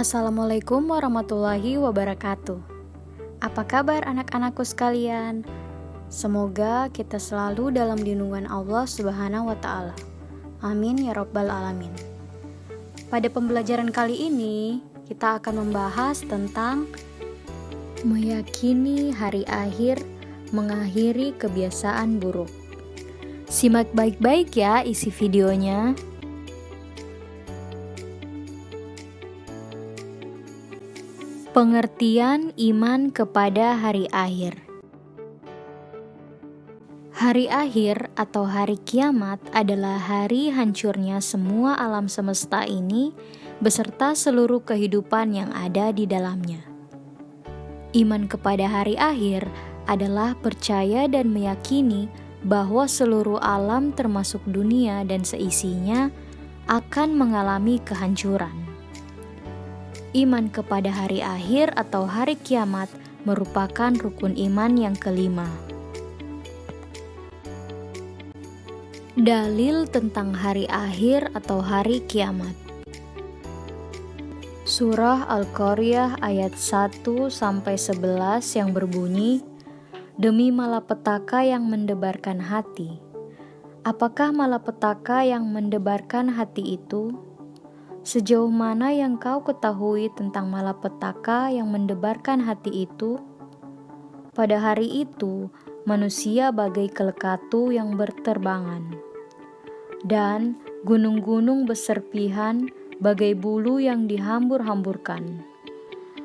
Assalamualaikum warahmatullahi wabarakatuh. Apa kabar anak-anakku sekalian? Semoga kita selalu dalam lindungan Allah Subhanahu wa Ta'ala. Amin ya Rabbal 'Alamin. Pada pembelajaran kali ini, kita akan membahas tentang meyakini hari akhir, mengakhiri kebiasaan buruk. Simak baik-baik ya isi videonya. Pengertian iman kepada hari akhir. Hari akhir atau hari kiamat adalah hari hancurnya semua alam semesta ini beserta seluruh kehidupan yang ada di dalamnya. Iman kepada hari akhir adalah percaya dan meyakini bahwa seluruh alam termasuk dunia dan seisinya akan mengalami kehancuran. Iman kepada hari akhir atau hari kiamat merupakan rukun iman yang kelima. Dalil tentang hari akhir atau hari kiamat. Surah Al-Qaryah ayat 1-11 yang berbunyi, "Demi malapetaka yang mendebarkan hati. Apakah malapetaka yang mendebarkan hati itu? Sejauh mana yang kau ketahui tentang malapetaka yang mendebarkan hati itu? Pada hari itu, manusia bagai kelekatu yang berterbangan, dan gunung-gunung beserpihan bagai bulu yang dihambur-hamburkan.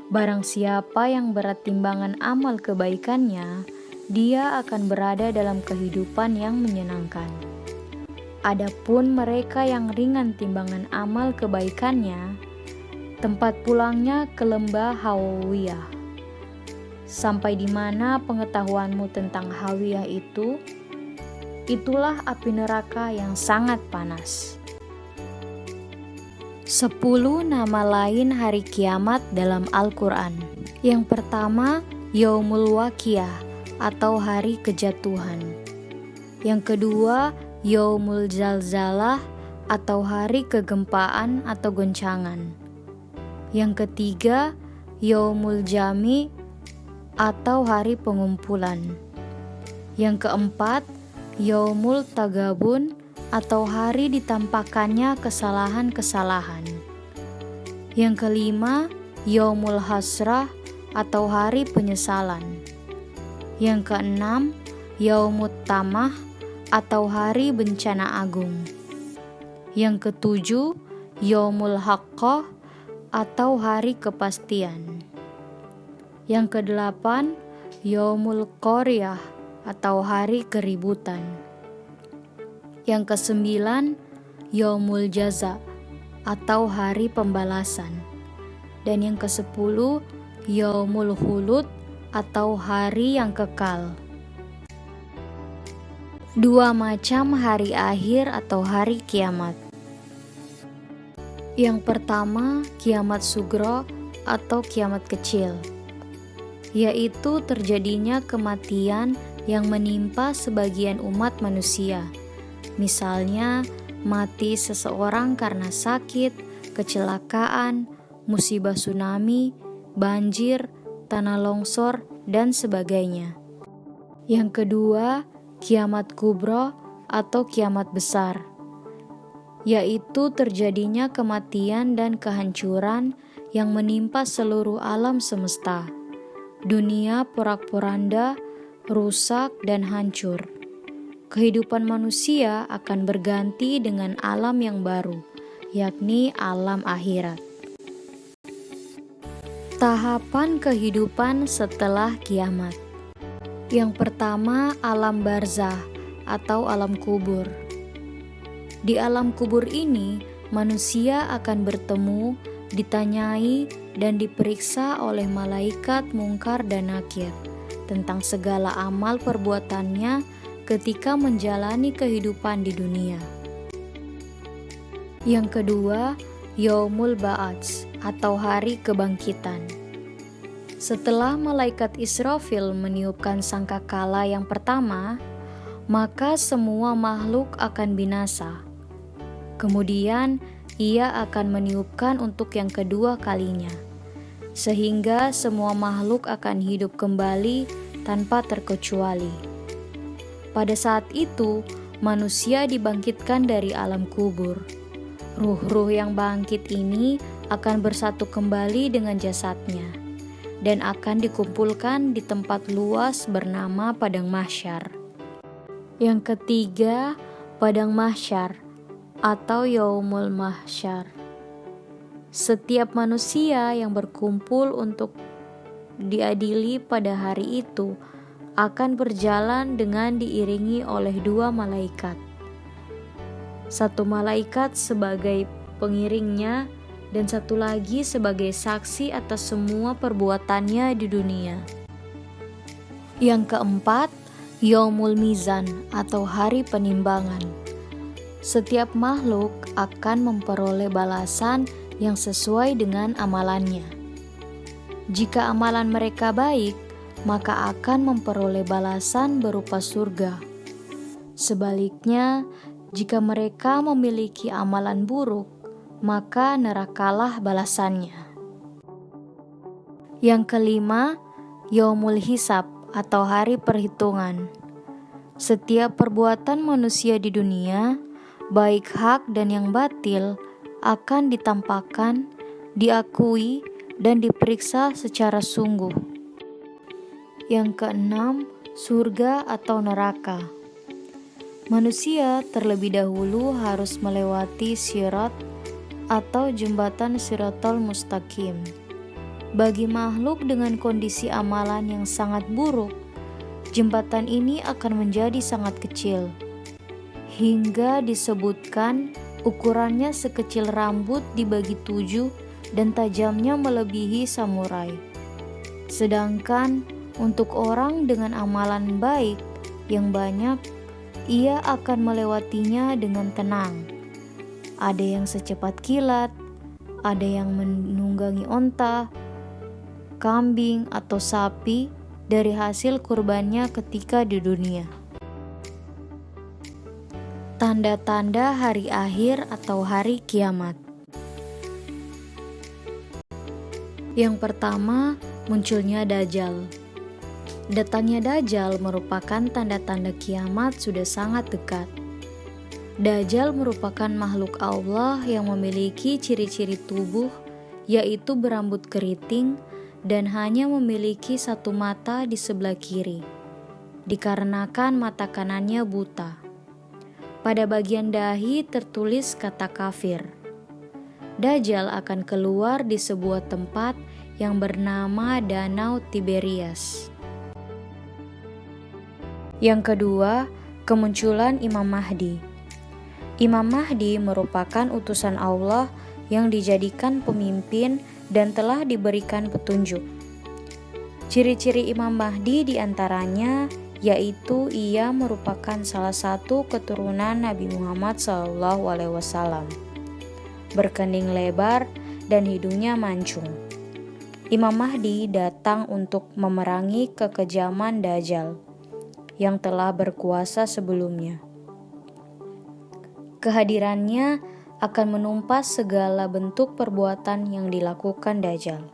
Barang siapa yang berat timbangan amal kebaikannya, dia akan berada dalam kehidupan yang menyenangkan. Adapun mereka yang ringan timbangan amal kebaikannya, tempat pulangnya ke lembah Hawiyah. Sampai di mana pengetahuanmu tentang Hawiyah itu? Itulah api neraka yang sangat panas." 10 nama lain hari kiamat dalam Al-Quran. Yang pertama, Yaumul Waqiyah atau hari kejatuhan. Yang kedua, Yaumul Zalzalah atau hari kegempaan atau goncangan. Yang ketiga, Yaumul Jami atau hari pengumpulan. Yang keempat, Yaumul Tagabun atau hari ditampakkannya kesalahan-kesalahan. Yang kelima, Yaumul Hasrah atau hari penyesalan. Yang keenam, Yaumut Tamah atau hari bencana agung. Yang ketujuh, Yaumul Haqqah atau hari kepastian. Yang kedelapan, Yaumul Qaryah atau hari keributan. Yang kesembilan, Yaumul Jaza atau hari pembalasan. Dan yang kesepuluh, Yaumul Khulud atau hari yang kekal. 2 macam hari akhir atau hari kiamat. Yang pertama, kiamat sugro atau kiamat kecil, yaitu terjadinya kematian yang menimpa sebagian umat manusia. Misalnya, mati seseorang karena sakit, kecelakaan, musibah tsunami, banjir, tanah longsor, dan sebagainya. Yang kedua, kiamat kubro atau kiamat besar, yaitu terjadinya kematian dan kehancuran yang menimpa seluruh alam semesta. Dunia porak-poranda, rusak dan hancur. Kehidupan manusia akan berganti dengan alam yang baru, yakni alam akhirat. Tahapan kehidupan setelah kiamat. Yang pertama, alam barzah atau alam kubur. Di alam kubur ini, manusia akan bertemu, ditanyai, dan diperiksa oleh malaikat Mungkar dan Nakir tentang segala amal perbuatannya ketika menjalani kehidupan di dunia. Yang kedua, Yaumul Ba'ats atau hari kebangkitan. Setelah malaikat Israfil meniupkan sangkakala yang pertama, maka semua makhluk akan binasa. Kemudian Ia akan meniupkan untuk yang kedua kalinya, sehingga semua makhluk akan hidup kembali tanpa terkecuali. Pada saat itu, manusia dibangkitkan dari alam kubur. Ruh-ruh yang bangkit ini akan bersatu kembali dengan jasadnya dan akan dikumpulkan di tempat luas bernama Padang Mahsyar. Yang ketiga, Padang Mahsyar atau Yaumul Mahsyar. Setiap manusia yang berkumpul untuk diadili pada hari itu akan berjalan dengan diiringi oleh dua malaikat. Satu malaikat sebagai pengiringnya dan satu lagi sebagai saksi atas semua perbuatannya di dunia. Yang keempat, Yaumul Mizan atau hari penimbangan. Setiap makhluk akan memperoleh balasan yang sesuai dengan amalannya. Jika amalan mereka baik, maka akan memperoleh balasan berupa surga. Sebaliknya, jika mereka memiliki amalan buruk, maka nerakalah balasannya. Yang kelima, Yaumul Hisab atau hari perhitungan. Setiap perbuatan manusia di dunia, baik hak dan yang batil, akan ditampakkan, diakui, dan diperiksa secara sungguh. Yang keenam, surga atau neraka. Manusia terlebih dahulu harus melewati sirat atau jembatan Siratal Mustaqim. Bagi makhluk dengan kondisi amalan yang sangat buruk, jembatan ini akan menjadi sangat kecil, hingga disebutkan ukurannya sekecil rambut dibagi 7 dan tajamnya melebihi samurai. Sedangkan untuk orang dengan amalan baik yang banyak, ia akan melewatinya dengan tenang. Ada yang secepat kilat, ada yang menunggangi onta, kambing atau sapi dari hasil kurbannya ketika di dunia. Tanda-tanda hari akhir atau hari kiamat. Yang pertama, munculnya Dajjal. Datangnya Dajjal merupakan tanda-tanda kiamat sudah sangat dekat. Dajjal merupakan makhluk Allah yang memiliki ciri-ciri tubuh, yaitu berambut keriting dan hanya memiliki satu mata di sebelah kiri, dikarenakan mata kanannya buta. Pada bagian dahi tertulis kata kafir. Dajjal akan keluar di sebuah tempat yang bernama Danau Tiberias. Yang kedua, kemunculan Imam Mahdi. Imam Mahdi merupakan utusan Allah yang dijadikan pemimpin dan telah diberikan petunjuk. Ciri-ciri Imam Mahdi diantaranya yaitu ia merupakan salah satu keturunan Nabi Muhammad SAW, berkening lebar dan hidungnya mancung. Imam Mahdi datang untuk memerangi kekejaman Dajjal yang telah berkuasa sebelumnya. Kehadirannya akan menumpas segala bentuk perbuatan yang dilakukan Dajjal.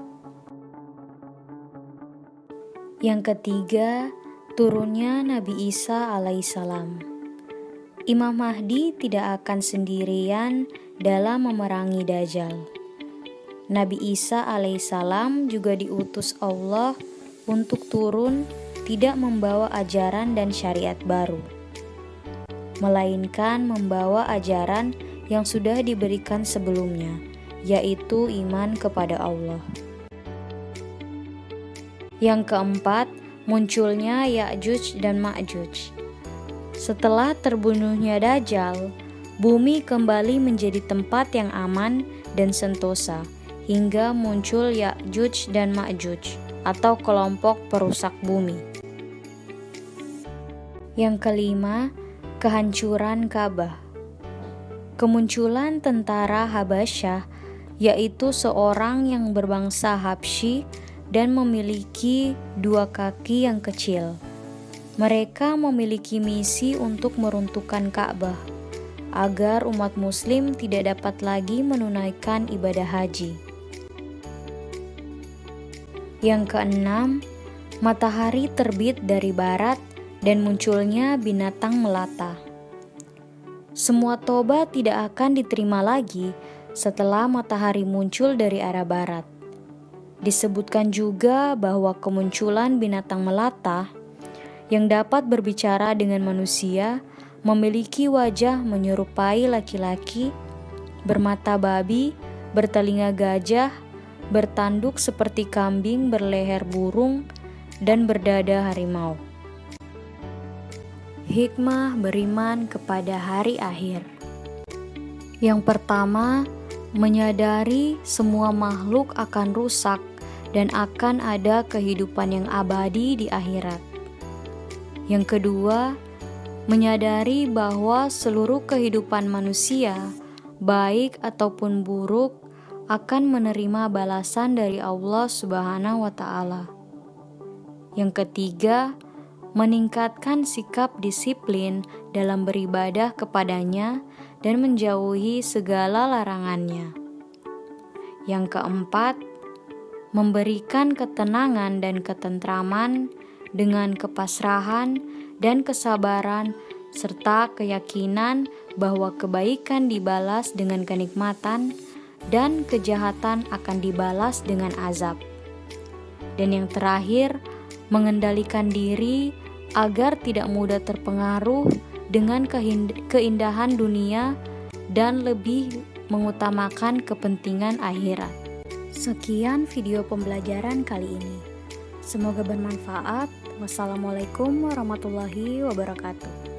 Yang ketiga, turunnya Nabi Isa alaihissalam. Imam Mahdi tidak akan sendirian dalam memerangi Dajjal. Nabi Isa alaihissalam juga diutus Allah untuk turun tidak membawa ajaran dan syariat baru, melainkan membawa ajaran yang sudah diberikan sebelumnya, yaitu iman kepada Allah. Yang keempat, munculnya Ya'juj dan Ma'juj. Setelah terbunuhnya Dajjal, bumi kembali menjadi tempat yang aman dan sentosa, hingga muncul Ya'juj dan Ma'juj atau kelompok perusak bumi. Yang kelima, kehancuran Ka'bah. Kemunculan tentara Habasyah, yaitu seorang yang berbangsa Habsyi dan memiliki 2 kaki yang kecil. Mereka memiliki misi untuk meruntuhkan Ka'bah. agar umat muslim tidak dapat lagi menunaikan ibadah haji. Yang keenam, matahari terbit dari barat dan munculnya binatang melata. Semua tobat tidak akan diterima lagi setelah matahari muncul dari arah barat. Disebutkan juga bahwa kemunculan binatang melata yang dapat berbicara dengan manusia memiliki wajah menyerupai laki-laki, bermata babi, bertelinga gajah, bertanduk seperti kambing, berleher burung, dan berdada harimau. Hikmah beriman kepada hari akhir. Yang pertama, menyadari semua makhluk akan rusak dan akan ada kehidupan yang abadi di akhirat. Yang kedua, menyadari bahwa seluruh kehidupan manusia, baik ataupun buruk, akan menerima balasan dari Allah Subhanahu wa Ta'ala. Yang ketiga, meningkatkan sikap disiplin dalam beribadah kepadanya dan menjauhi segala larangannya. Yang keempat, memberikan ketenangan dan ketentraman dengan kepasrahan dan kesabaran serta keyakinan bahwa kebaikan dibalas dengan kenikmatan dan kejahatan akan dibalas dengan azab. Dan yang terakhir, mengendalikan diri agar tidak mudah terpengaruh dengan keindahan dunia dan lebih mengutamakan kepentingan akhirat. Sekian video pembelajaran kali ini. Semoga bermanfaat. Wassalamualaikum warahmatullahi wabarakatuh.